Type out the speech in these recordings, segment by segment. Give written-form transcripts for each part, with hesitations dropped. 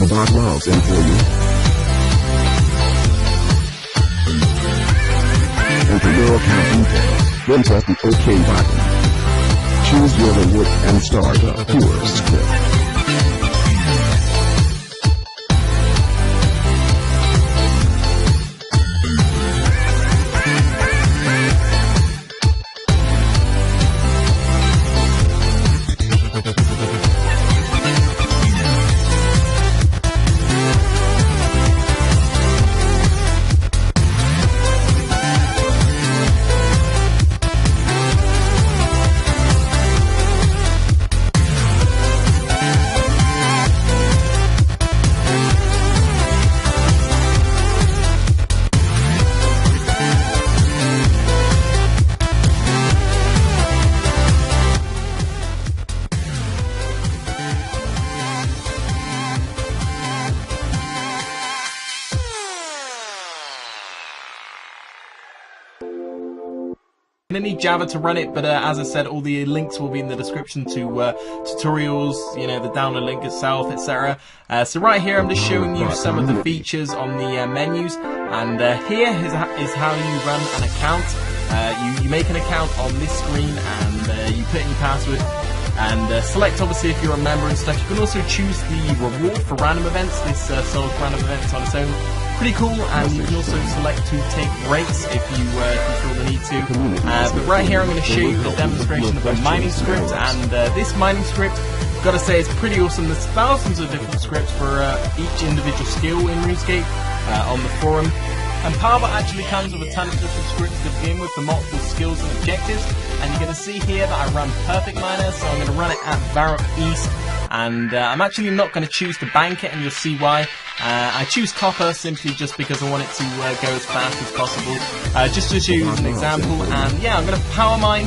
the bot logs in for you. Enter your account details, then press the OK button. Choose your reward and start your script. I need Java to run it, but as I said, all the links will be in the description to tutorials, you know, the download link itself, etc. So right here, I'm just showing you some of the features on the menus, and here is how you run an account. You make an account on this screen, and you put in your password, and select obviously if you're a member and stuff. You can also choose the reward for random events. This solves random events on its own. Pretty cool, and you can also select to take breaks if you feel the need to. But right here I'm going to show you the demonstration of a mining script, and this mining script, I've got to say, is pretty awesome. There's thousands of different scripts for each individual skill in Runescape on the forum. And Powerbot actually comes with a ton of different scripts to begin with for multiple skills and objectives. And you're going to see here that I run Perfect Miner, so I'm going to run it at Varrock East. And I'm actually not going to choose to bank it, and you'll see why. I choose copper simply just because I want it to go as fast as possible. Just to show you as an example, and yeah, I'm going to power mine,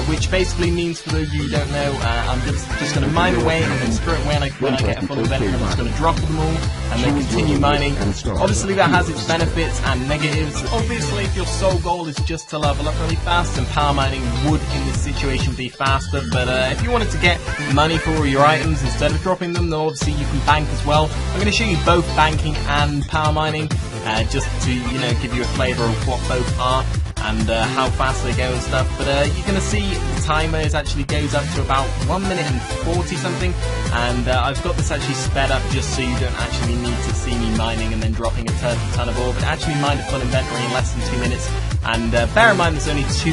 which basically means, for those of you who don't know, I'm just going to mine away, and then straight away when I get a full inventory, I'm just going to drop them all and then continue mining. Obviously that has its benefits and negatives. Obviously if your sole goal is just to level up really fast, then power mining would in this situation be faster, but if you wanted to get money for all your items instead of dropping them, then obviously you can bank as well. I'm going to show you both banking and power mining, just to, you know, give you a flavour of what both are and how fast they go and stuff. But you're going to see the timer actually goes up to about 1 minute and 40 something, and I've got this actually sped up just so you don't actually need to see me mining and then dropping a ton of ore, but actually mined a full inventory in less than 2 minutes. And bear in mind there's only 2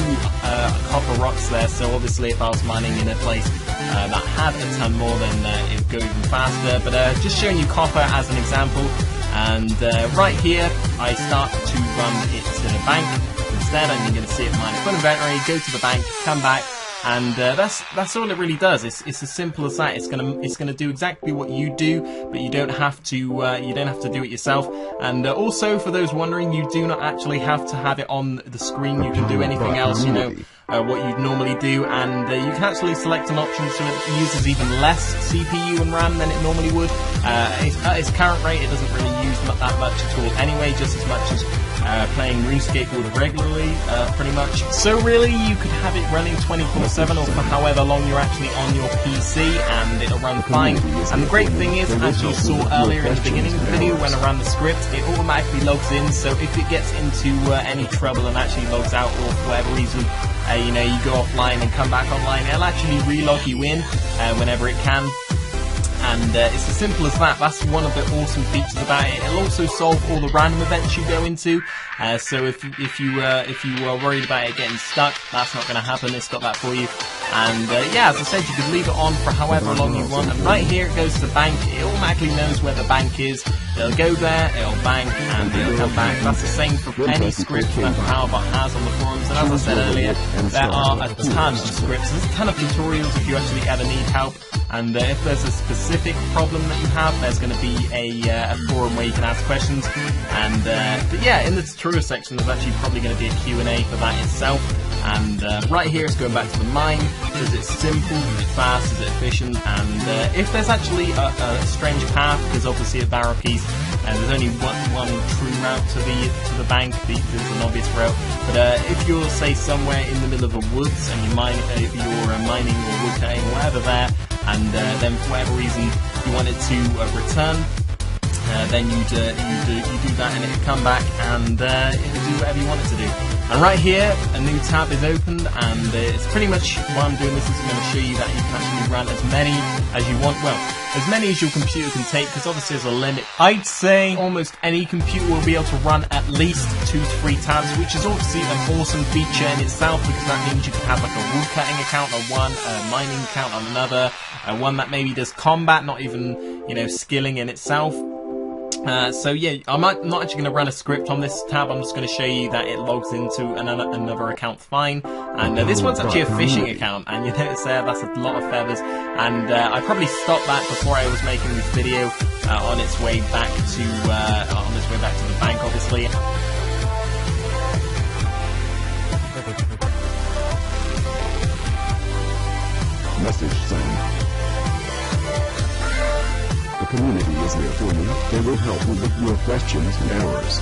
copper rocks there, so obviously if I was mining in a place that had a ton more, then it would go even faster. But just showing you copper as an example, and right here I start to run it to the bank instead, and you're going to see it mine a full inventory, go to the bank, come back, and that's all it really does. It's as simple as that. It's gonna do exactly what you do, but you don't have to do it yourself. And also, for those wondering, you do not actually have to have it on the screen. You can do anything else, you know, what you'd normally do, and you can actually select an option so it uses even less CPU and RAM than it normally would. At its current rate, it doesn't really use that much at all anyway, just as much as playing Runescape would regularly, pretty much. So really, you could have it running 24/7 or for however long you're actually on your PC, and it'll run fine. And the great thing is, as you saw earlier in the beginning of the video when I ran the script, it automatically logs in, so if it gets into any trouble and actually logs out, or for whatever reason, you know, you go offline and come back online, it'll actually relog you in whenever it can. And it's as simple as that. That's one of the awesome features about it. It'll also solve all the random events you go into. So if you are worried about it getting stuck, that's not going to happen. It's got that for you. And yeah, as I said, you can leave it on for however long you want. And right here it goes to the bank. It automatically knows where the bank is. It'll go there, it'll bank, and it'll come back. That's the same for any script that Powerbot has on the forums. And as I said earlier, there are a ton of scripts. There's a ton of tutorials if you actually ever need help. And if there's a specific problem that you have, there's going to be a forum where you can ask questions. And but yeah, in the tutorial section, there's actually probably going to be a Q&A for that itself. And right here, it's going back to the mine. Is it simple? Is it fast? Is it efficient? And if there's actually a strange path, because obviously at Varrock East, and there's only one true route to the bank. There's an obvious route. But if you're, say, somewhere in the middle of the woods and you're mining or wood cutting or whatever there, and then for whatever reason you wanted to return, then you do that, and it'll come back and it'll do whatever you want it to do. And right here, a new tab is opened, and it's pretty much why I'm doing this is I'm going to show you that you can actually run as many as you want. Well, as many as your computer can take, because obviously there's a limit. I'd say almost any computer will be able to run at least 2 to 3 tabs, which is obviously an awesome feature in itself, because that means you can have like a woodcutting account on one, a mining account on another, one that maybe does combat, not even, you know, skilling in itself. So yeah, I'm not actually going to run a script on this tab. I'm just going to show you that it logs into another account fine. And this one's actually a fishing account, and you notice there that's a lot of feathers. And I probably stopped that before I was making this video on its way back to the bank, obviously. Message sent. The community is there for you. They will help you with your questions and errors.